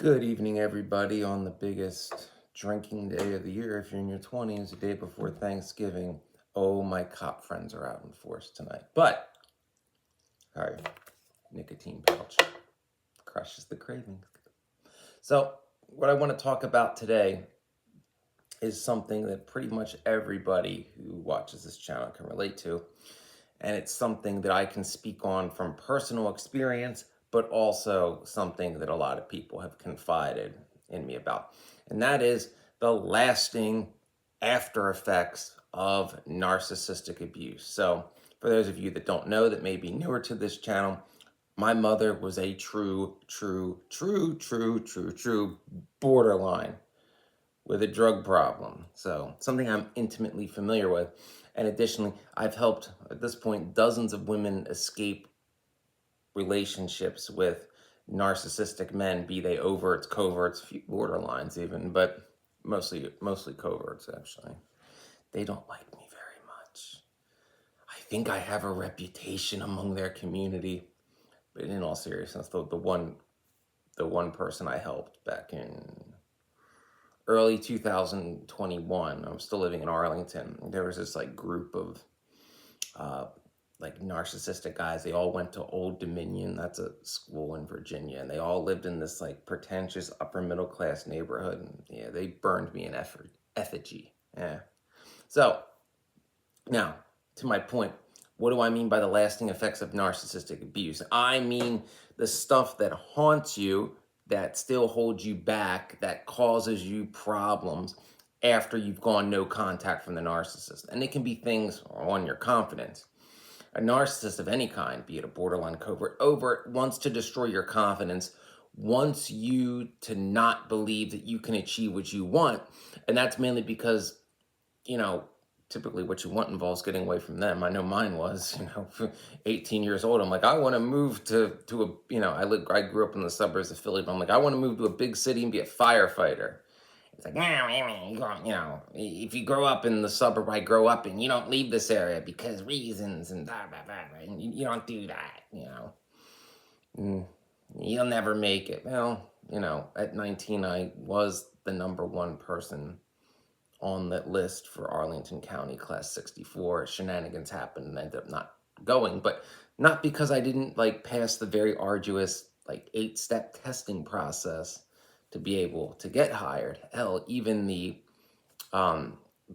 Good evening, everybody, on the biggest drinking day of the year. If you're in your 20s, the day before Thanksgiving. Oh, my cop friends are out in force tonight. But, sorry, nicotine pouch crushes the cravings. So, what I want to talk about today is something that pretty much everybody who watches this channel can relate to. And it's something that I can speak on from personal experience, but also something that a lot of people have confided in me about. And that is the lasting after effects of narcissistic abuse. So for those of you that don't know, that may be newer to this channel, my mother was a true borderline with a drug problem. So something I'm intimately familiar with. And additionally, I've helped, at this point, dozens of women escape relationships with narcissistic men, be they overts, coverts, few borderlines even, but mostly coverts, actually. They don't like me very much. I think I have a reputation among their community. But in all seriousness, the one person I helped back in early 2021, I was still living in Arlington. There was this group of narcissistic guys. They all went to Old Dominion. That's a school in Virginia. And they all lived in this pretentious upper middle class neighborhood. And yeah, they burned me in effigy. Yeah. So now to my point, what do I mean by the lasting effects of narcissistic abuse? I mean the stuff that haunts you, that still holds you back, that causes you problems after you've gone no contact from the narcissist. And it can be things on your confidence. A narcissist of any kind, be it a borderline, covert, overt, wants to destroy your confidence, wants you to not believe that you can achieve what you want. And that's mainly because, typically what you want involves getting away from them. I know mine was, 18 years old. I'm like, I want to move to a, I grew up in the suburbs of Philly, but I'm like, I want to move to a big city and be a firefighter. It's like, if you grow up in the suburb I grow up in, you don't leave this area because reasons and blah, blah, blah, and you don't do that, You'll never make it. Well, at 19, I was the #1 person on that list for Arlington County Class 64. Shenanigans happened and I ended up not going, but not because I didn't pass the very arduous 8-step testing process to be able to get hired. Hell, even the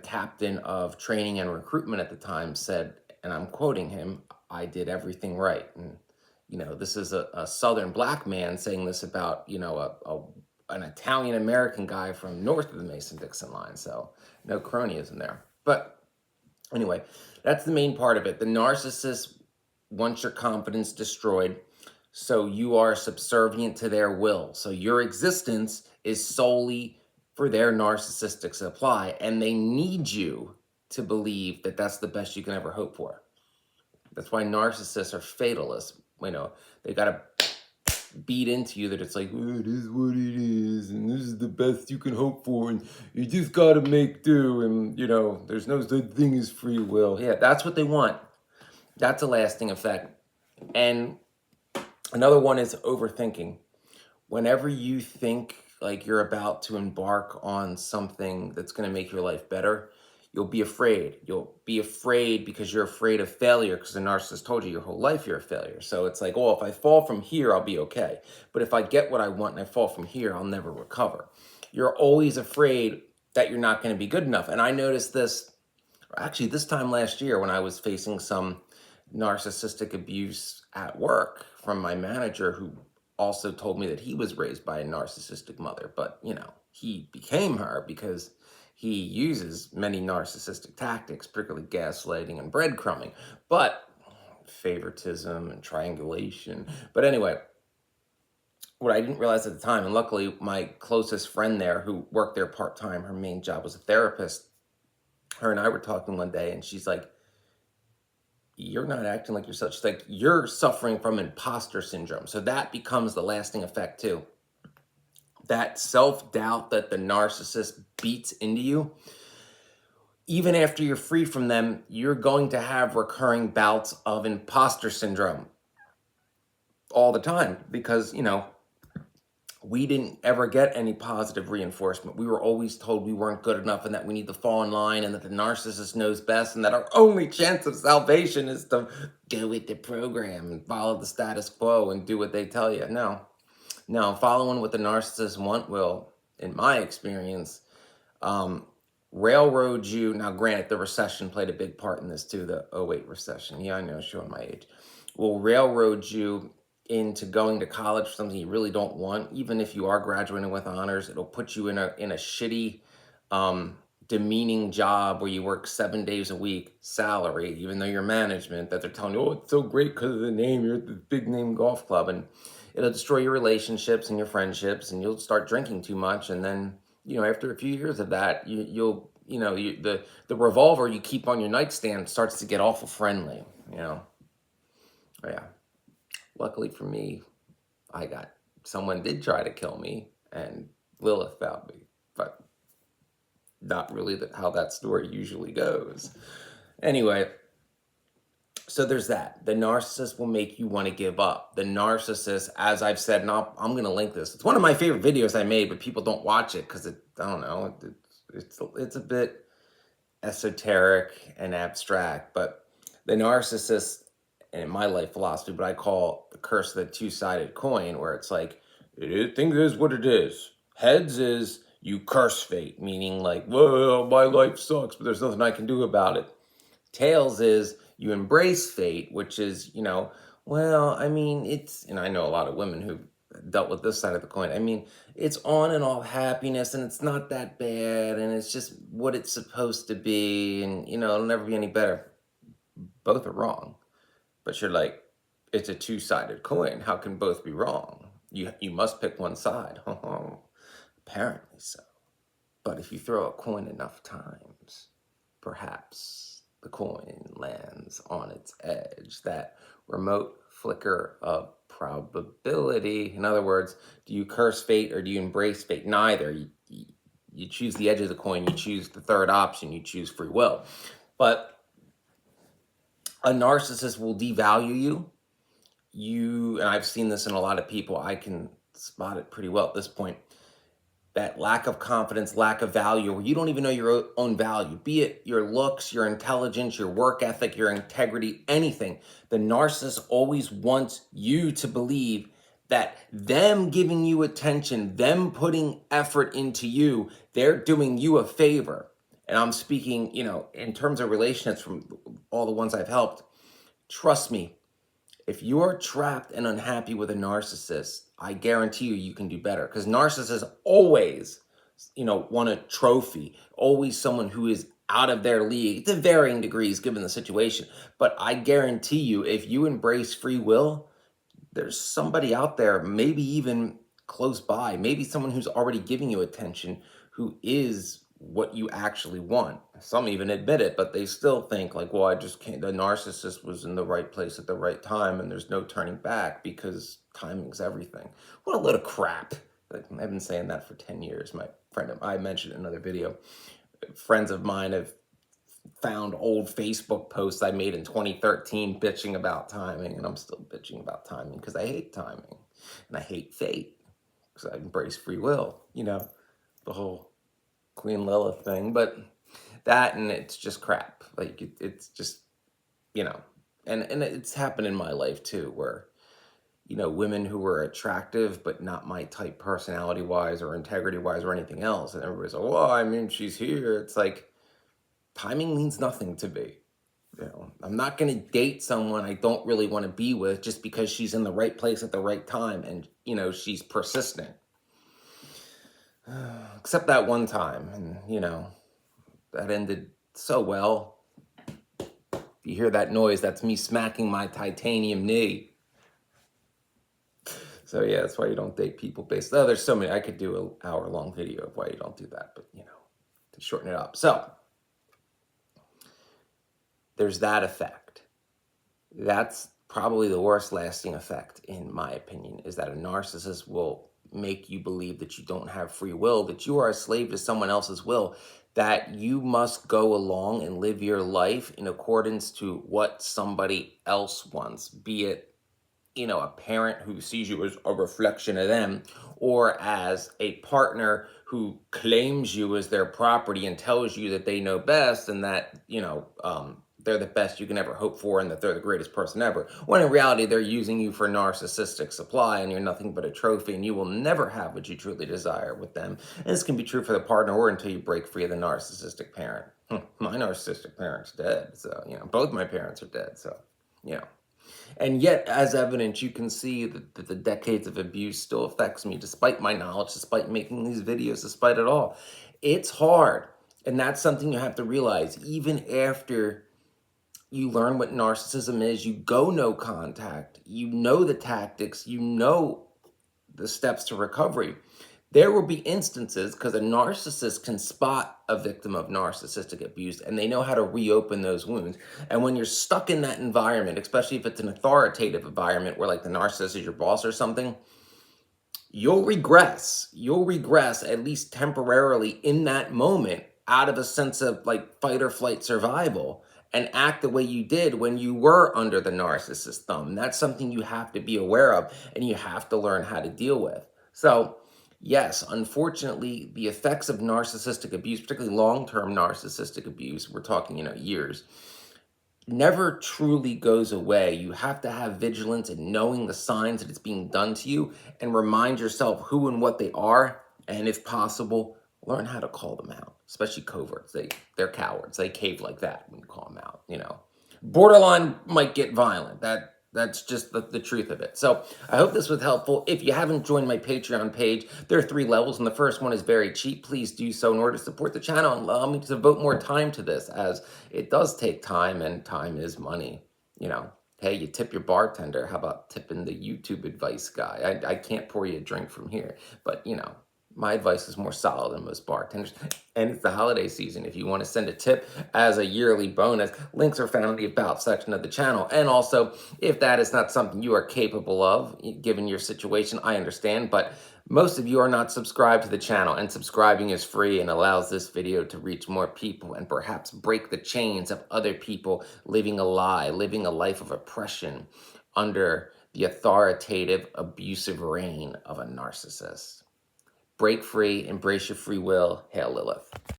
captain of training and recruitment at the time said, and I'm quoting him, I did everything right. And this is a Southern black man saying this about an Italian American guy from north of the Mason-Dixon line. So no cronyism there. But anyway, that's the main part of it. The narcissist wants your confidence destroyed, so you are subservient to their will. So your existence is solely for their narcissistic supply, and they need you to believe that that's the best you can ever hope for. That's why narcissists are fatalists. They got to beat into you that it's like, oh, it is what it is, and this is the best you can hope for, and you just got to make do, and, there's no such thing as free will. Yeah, that's what they want. That's a lasting effect. And another one is overthinking. Whenever you think like you're about to embark on something that's going to make your life better, you'll be afraid. You'll be afraid because you're afraid of failure, because the narcissist told you your whole life you're a failure. So it's like, oh, if I fall from here, I'll be okay. But if I get what I want and I fall from here, I'll never recover. You're always afraid that you're not going to be good enough. And I noticed this, actually, this time last year when I was facing some narcissistic abuse at work from my manager, who also told me that he was raised by a narcissistic mother. But, he became her because he uses many narcissistic tactics, particularly gaslighting and breadcrumbing, but favoritism and triangulation. But anyway, what I didn't realize at the time, and luckily my closest friend there who worked there part-time, her main job was a therapist, her and I were talking one day, and she's like, you're not acting like yourself. She's like, you're suffering from imposter syndrome. So that becomes the lasting effect too. That self-doubt that the narcissist beats into you, even after you're free from them, you're going to have recurring bouts of imposter syndrome all the time because, we didn't ever get any positive reinforcement. We were always told we weren't good enough and that we need to fall in line and that the narcissist knows best and that our only chance of salvation is to go with the program and follow the status quo and do what they tell you. No, following what the narcissist want will, in my experience, um, railroad you. Now, granted, the recession played a big part in this too, the '08 recession. Yeah, I know, showing my age. Will railroad you into going to college for something you really don't want. Even if you are graduating with honors, it'll put you in a shitty, demeaning job where you work 7 days a week, salary, even though you're management, that they're telling you, oh, it's so great because of the name, you're at the big name golf club. And it'll destroy your relationships and your friendships, and you'll start drinking too much. And then, after a few years of that, the revolver you keep on your nightstand starts to get awful friendly, Oh, yeah. Luckily for me, someone did try to kill me, and Lilith found me, but not really how that story usually goes. Anyway, so there's that. The narcissist will make you want to give up. The narcissist, as I've said, and I'm going to link this. It's one of my favorite videos I made, but people don't watch it because I don't know, it's a bit esoteric and abstract. But the narcissist, and in my life philosophy, but I call the curse of the two-sided coin, where it's like, things is what it is. Heads is you curse fate, meaning like, well, my life sucks, but there's nothing I can do about it. Tails is you embrace fate, which is, well, I mean, and I know a lot of women who dealt with this side of the coin. I mean, it's on and off happiness, and it's not that bad, and it's just what it's supposed to be, and, it'll never be any better. Both are wrong. But you're like, it's a two-sided coin. How can both be wrong? You must pick one side. Apparently so. But if you throw a coin enough times, perhaps the coin lands on its edge. That remote flicker of probability. In other words, do you curse fate or do you embrace fate? Neither. You choose the edge of the coin. You choose the third option. You choose free will. But a narcissist will devalue you. And I've seen this in a lot of people. I can spot it pretty well at this point. That lack of confidence, lack of value, where you don't even know your own value, be it your looks, your intelligence, your work ethic, your integrity, anything. The narcissist always wants you to believe that them giving you attention, them putting effort into you, they're doing you a favor. And I'm speaking, in terms of relationships from all the ones I've helped. Trust me, if you're trapped and unhappy with a narcissist, I guarantee you can do better. Because narcissists always, want a trophy, always someone who is out of their league to varying degrees given the situation. But I guarantee you, if you embrace free will, there's somebody out there, maybe even close by, maybe someone who's already giving you attention, who is what you actually want. Some even admit it, but they still think like, well, I just can't. The narcissist was in the right place at the right time, and there's no turning back because timing's everything. What a load of crap. I've been saying that for 10 years. My friend, I mentioned in another video, friends of mine have found old Facebook posts I made in 2013 bitching about timing, and I'm still bitching about timing because I hate timing and I hate fate because I embrace free will, the whole Queen Lilith thing. But that, and it's just crap. Like it's just, and it's happened in my life too, where, women who were attractive, but not my type personality wise or integrity wise or anything else. And everybody's like, well, I mean, she's here. It's like, timing means nothing to me. I'm not going to date someone I don't really want to be with just because she's in the right place at the right time and, she's persistent. Except that one time. And, that ended so well. If you hear that noise, that's me smacking my titanium knee. So, yeah, that's why you don't date people based. Oh, there's so many. I could do an hour-long video of why you don't do that, but, to shorten it up. So, there's that effect. That's probably the worst lasting effect, in my opinion, is that a narcissist will make you believe that you don't have free will, that you are a slave to someone else's will, that you must go along and live your life in accordance to what somebody else wants, be it, a parent who sees you as a reflection of them, or as a partner who claims you as their property and tells you that they know best and that, they're the best you can ever hope for and that they're the greatest person ever. When in reality, they're using you for narcissistic supply and you're nothing but a trophy and you will never have what you truly desire with them. And this can be true for the partner or until you break free of the narcissistic parent. My narcissistic parent's dead. So, both my parents are dead. So, and yet, as evidence, you can see that the decades of abuse still affects me, despite my knowledge, despite making these videos, despite it all. It's hard. And that's something you have to realize. Even after you learn what narcissism is, you go no contact, you know the tactics, you know the steps to recovery. There will be instances, because a narcissist can spot a victim of narcissistic abuse and they know how to reopen those wounds. And when you're stuck in that environment, especially if it's an authoritative environment where like the narcissist is your boss or something, you'll regress. You'll regress, at least temporarily, in that moment out of a sense of like fight or flight survival, and act the way you did when you were under the narcissist's thumb. That's something you have to be aware of and you have to learn how to deal with. So yes, unfortunately, the effects of narcissistic abuse, particularly long-term narcissistic abuse, we're talking, years, never truly goes away. You have to have vigilance and knowing the signs that it's being done to you and remind yourself who and what they are. And if possible, learn how to call them out, especially coverts. They're cowards. They cave like that when you call them out, Borderline might get violent. That's just the truth of it. So I hope this was helpful. If you haven't joined my Patreon page, there are 3 levels, and the first one is very cheap. Please do so in order to support the channel and allow me to devote more time to this, as it does take time, and time is money. Hey, you tip your bartender. How about tipping the YouTube advice guy? I can't pour you a drink from here, but my advice is more solid than most bartenders. And it's the holiday season. If you want to send a tip as a yearly bonus, links are found in the About section of the channel. And also, if that is not something you are capable of, given your situation, I understand. But most of you are not subscribed to the channel, and subscribing is free and allows this video to reach more people and perhaps break the chains of other people living a lie, living a life of oppression under the authoritative, abusive reign of a narcissist. Break free, embrace your free will. Hail Lilith.